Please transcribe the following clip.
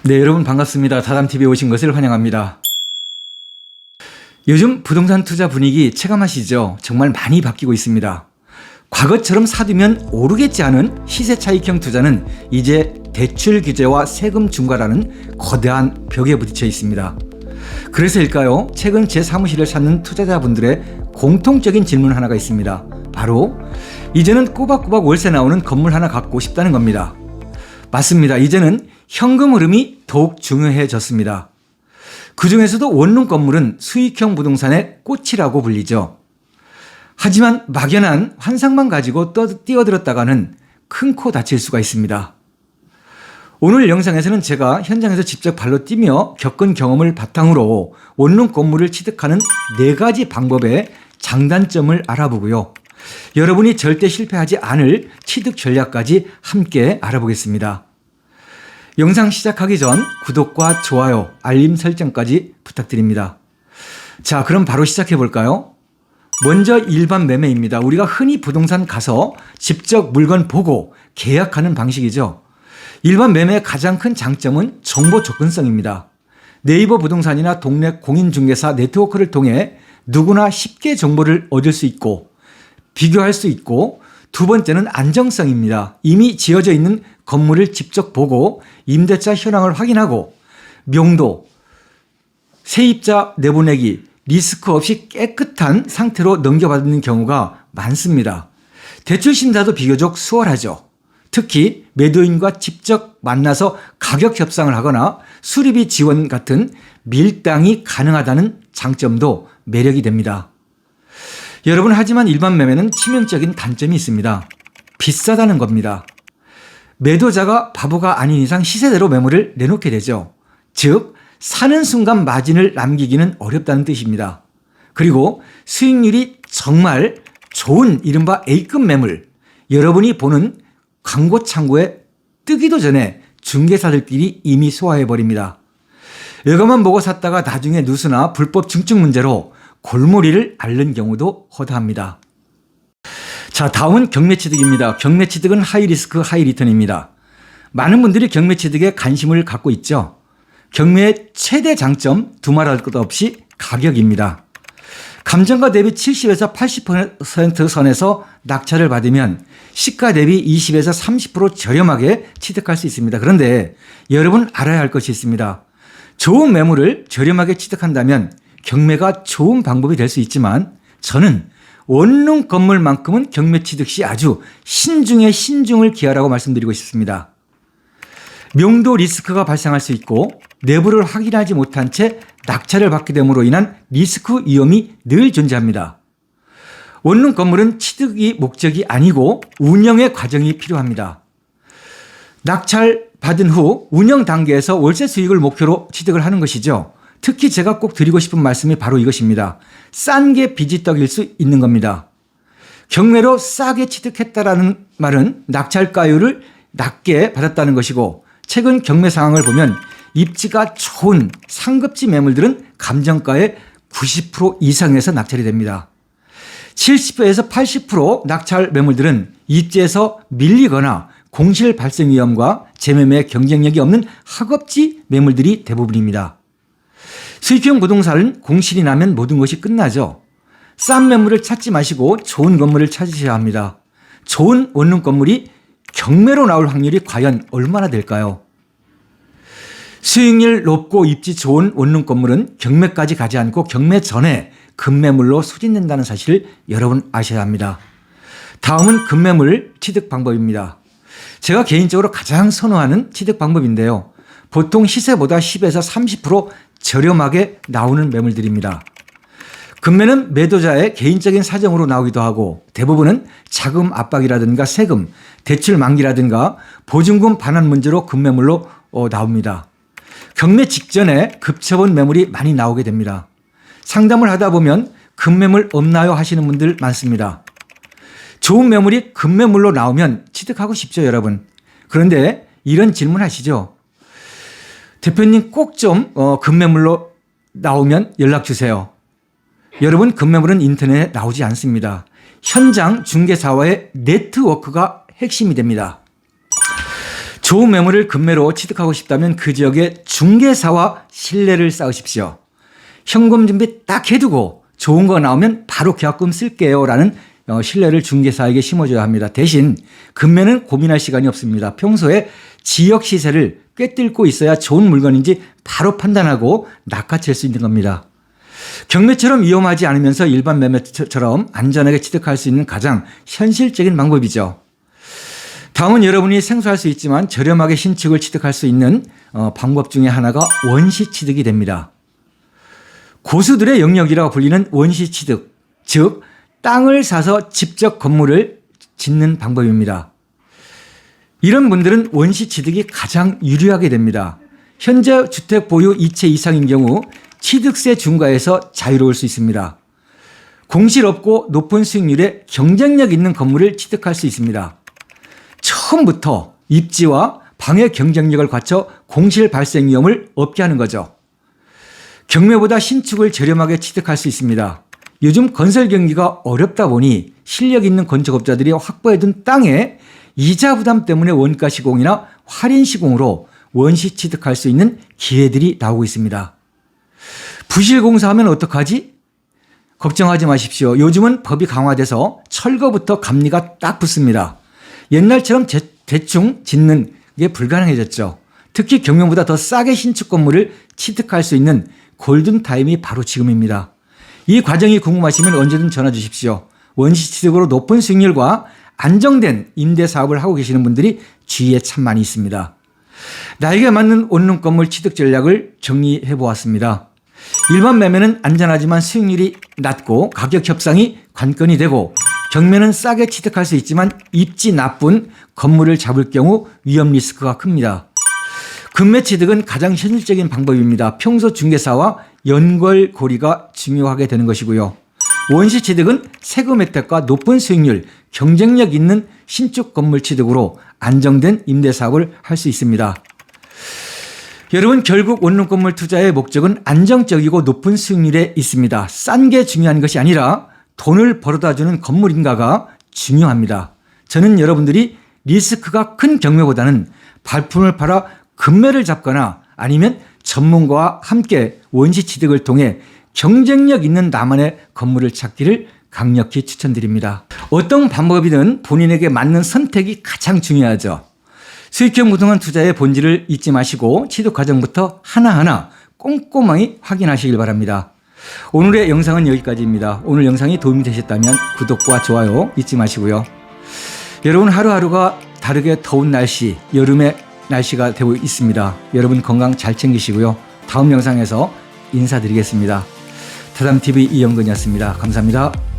네, 여러분 반갑습니다. 다담TV에 오신 것을 환영합니다. 요즘 부동산 투자 분위기 체감하시죠? 정말 많이 바뀌고 있습니다. 과거처럼 사두면 오르겠지 하는 시세 차익형 투자는 이제 대출 규제와 세금 중과라는 거대한 벽에 부딪혀 있습니다. 그래서일까요? 최근 제 사무실을 찾는 투자자분들의 공통적인 질문 하나가 있습니다. 바로 이제는 꼬박꼬박 월세 나오는 건물 하나 갖고 싶다는 겁니다. 맞습니다. 이제는 현금 흐름이 더욱 중요해졌습니다. 그 중에서도 원룸 건물은 수익형 부동산의 꽃이라고 불리죠. 하지만 막연한 환상만 가지고 뛰어들었다가는 큰 코 다칠 수가 있습니다. 오늘 영상에서는 제가 현장에서 직접 발로 뛰며 겪은 경험을 바탕으로 원룸 건물을 취득하는 4가지 방법의 장단점을 알아보고요. 여러분이 절대 실패하지 않을 취득 전략까지 함께 알아보겠습니다. 영상 시작하기 전 구독과 좋아요, 알림 설정까지 부탁드립니다. 자, 그럼 바로 시작해 볼까요? 먼저 일반 매매입니다. 우리가 흔히 부동산 가서 직접 물건 보고 계약하는 방식이죠. 일반 매매의 가장 큰 장점은 정보 접근성입니다. 네이버 부동산이나 동네 공인중개사 네트워크를 통해 누구나 쉽게 정보를 얻을 수 있고 비교할 수 있고, 두 번째는 안정성입니다. 이미 지어져 있는 건물을 직접 보고 임대차 현황을 확인하고 명도, 세입자 내보내기, 리스크 없이 깨끗한 상태로 넘겨받는 경우가 많습니다. 대출 심사도 비교적 수월하죠. 특히 매도인과 직접 만나서 가격 협상을 하거나 수리비 지원 같은 밀당이 가능하다는 장점도 매력이 됩니다. 여러분, 하지만 일반 매매는 치명적인 단점이 있습니다. 비싸다는 겁니다. 매도자가 바보가 아닌 이상 시세대로 매물을 내놓게 되죠. 즉, 사는 순간 마진을 남기기는 어렵다는 뜻입니다. 그리고 수익률이 정말 좋은 이른바 A급 매물, 여러분이 보는 광고 창구에 뜨기도 전에 중개사들끼리 이미 소화해버립니다. 이것만 보고 샀다가 나중에 누수나 불법 증축 문제로 골머리를 앓는 경우도 허다합니다. 자, 다음은 경매취득입니다. 경매취득은 하이리스크 하이리턴입니다. 많은 분들이 경매취득에 관심을 갖고 있죠. 경매의 최대 장점 두말할 것 없이 가격입니다. 감정가 대비 70에서 80% 선에서 낙찰을 받으면 시가 대비 20에서 30% 저렴하게 취득할 수 있습니다. 그런데 여러분 알아야 할 것이 있습니다. 좋은 매물을 저렴하게 취득한다면 경매가 좋은 방법이 될 수 있지만, 저는 원룸 건물만큼은 경매 취득 시 아주 신중에 신중을 기하라고 말씀드리고 싶습니다. 명도 리스크가 발생할 수 있고 내부를 확인하지 못한 채 낙찰을 받게 됨으로 인한 리스크 위험이 늘 존재합니다. 원룸 건물은 취득이 목적이 아니고 운영의 과정이 필요합니다. 낙찰 받은 후 운영 단계에서 월세 수익을 목표로 취득을 하는 것이죠. 특히 제가 꼭 드리고 싶은 말씀이 바로 이것입니다. 싼 게 빚이 떡일 수 있는 겁니다. 경매로 싸게 취득했다라는 말은 낙찰가율을 낮게 받았다는 것이고, 최근 경매 상황을 보면 입지가 좋은 상급지 매물들은 감정가의 90% 이상에서 낙찰이 됩니다. 70에서 80% 낙찰 매물들은 입지에서 밀리거나 공실 발생 위험과 재매매의 경쟁력이 없는 하급지 매물들이 대부분입니다. 수익형 부동산은 공실이 나면 모든 것이 끝나죠. 싼 매물을 찾지 마시고 좋은 건물을 찾으셔야 합니다. 좋은 원룸 건물이 경매로 나올 확률이 과연 얼마나 될까요? 수익률 높고 입지 좋은 원룸 건물은 경매까지 가지 않고 경매 전에 급매물로 소진된다는 사실을 여러분 아셔야 합니다. 다음은 급매물 취득 방법입니다. 제가 개인적으로 가장 선호하는 취득 방법인데요. 보통 시세보다 10에서 30% 저렴하게 나오는 매물들입니다. 급매는 매도자의 개인적인 사정으로 나오기도 하고, 대부분은 자금 압박이라든가 세금, 대출 만기라든가 보증금 반환 문제로 급매물로 나옵니다. 경매 직전에 급처분 매물이 많이 나오게 됩니다. 상담을 하다 보면 급매물 없나요 하시는 분들 많습니다. 좋은 매물이 급매물로 나오면 취득하고 싶죠, 여러분. 그런데 이런 질문 하시죠. 대표님, 꼭 좀 급매물로 나오면 연락 주세요. 여러분, 급매물은 인터넷에 나오지 않습니다. 현장 중개사와의 네트워크가 핵심이 됩니다. 좋은 매물을 금매로 취득하고 싶다면 그 지역의 중개사와 신뢰를 쌓으십시오. 현금 준비 딱 해두고 좋은 거 나오면 바로 계약금 쓸게요 라는 신뢰를 중개사에게 심어줘야 합니다. 대신 금매는 고민할 시간이 없습니다. 평소에 지역 시세를 꿰뚫고 있어야 좋은 물건인지 바로 판단하고 낚아챌 수 있는 겁니다. 경매처럼 위험하지 않으면서 일반 매매처럼 안전하게 취득할 수 있는 가장 현실적인 방법이죠. 다음은 여러분이 생소할 수 있지만 저렴하게 신축을 취득할 수 있는 방법 중에 하나가 원시 취득이 됩니다. 고수들의 영역이라고 불리는 원시 취득, 즉 땅을 사서 직접 건물을 짓는 방법입니다. 이런 분들은 원시 취득이 가장 유리하게 됩니다. 현재 주택 보유 2채 이상인 경우 취득세 중과에서 자유로울 수 있습니다. 공실 없고 높은 수익률에 경쟁력 있는 건물을 취득할 수 있습니다. 처음부터 입지와 방해 경쟁력을 갖춰 공실 발생 위험을 없게 하는 거죠. 경매보다 신축을 저렴하게 취득할 수 있습니다. 요즘 건설 경기가 어렵다 보니 실력 있는 건축업자들이 확보해둔 땅에 이자 부담 때문에 원가 시공이나 할인 시공으로 원시 취득할 수 있는 기회들이 나오고 있습니다. 부실 공사하면 어떡하지? 걱정하지 마십시오. 요즘은 법이 강화돼서 철거부터 감리가 딱 붙습니다. 옛날처럼 대충 짓는 게 불가능해졌죠. 특히 경매보다 더 싸게 신축 건물을 취득할 수 있는 골든타임이 바로 지금입니다. 이 과정이 궁금하시면 언제든 전화 주십시오. 원시 취득으로 높은 수익률과 안정된 임대 사업을 하고 계시는 분들이 주위에 참 많이 있습니다. 나에게 맞는 원룸 건물 취득 전략을 정리해 보았습니다. 일반 매매는 안전하지만 수익률이 낮고 가격 협상이 관건이 되고, 경매는 싸게 취득할 수 있지만 입지 나쁜 건물을 잡을 경우 위험 리스크가 큽니다. 금매 취득은 가장 현실적인 방법입니다. 평소 중개사와 연결고리가 중요하게 되는 것이고요. 원시 취득은 세금 혜택과 높은 수익률, 경쟁력 있는 신축 건물 취득으로 안정된 임대 사업을 할 수 있습니다. 여러분, 결국 원룸 건물 투자의 목적은 안정적이고 높은 수익률에 있습니다. 싼 게 중요한 것이 아니라 돈을 벌어다 주는 건물인가가 중요합니다. 저는 여러분들이 리스크가 큰 경매보다는 발품을 팔아 금매를 잡거나 아니면 전문가와 함께 원시 취득을 통해 경쟁력 있는 나만의 건물을 찾기를 강력히 추천드립니다. 어떤 방법이든 본인에게 맞는 선택이 가장 중요하죠. 수익형 부동산 투자의 본질을 잊지 마시고 취득 과정부터 하나하나 꼼꼼하게 확인하시길 바랍니다. 오늘의 영상은 여기까지입니다. 오늘 영상이 도움이 되셨다면 구독과 좋아요 잊지 마시고요. 여러분, 하루하루가 다르게 더운 날씨, 여름의 날씨가 되고 있습니다. 여러분 건강 잘 챙기시고요. 다음 영상에서 인사드리겠습니다. 타담TV 이영근이었습니다. 감사합니다.